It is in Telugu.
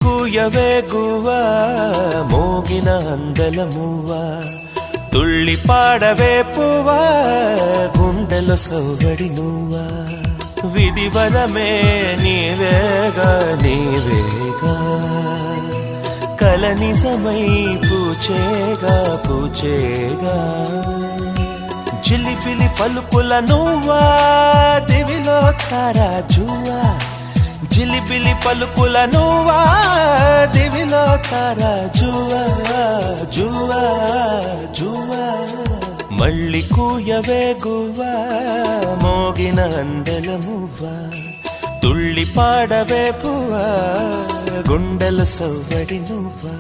కూయవే గువ్వా మోగిన అందల మువ్వా తుళ్ళి పాడవే పువ్వా గుండెలో సౌగడి నువ్వా విధివరమే నీవేగా నీవేగా కల నిజమై పూచేగా పూచేగా జిలిబిలి పలుకుల నువ్వా దివిలో తారా జువ్వా జిలిబిలి పలుకుల నువ్వా దివిలో తారా జువ్వా జువ్వా జువ్వా మళ్ళీ కూయవే గువ్వా మోగిన అందెల మువ్వా తుళ్ళి పాడవే పువ్వా గుండెల సవ్వడి నువ్వా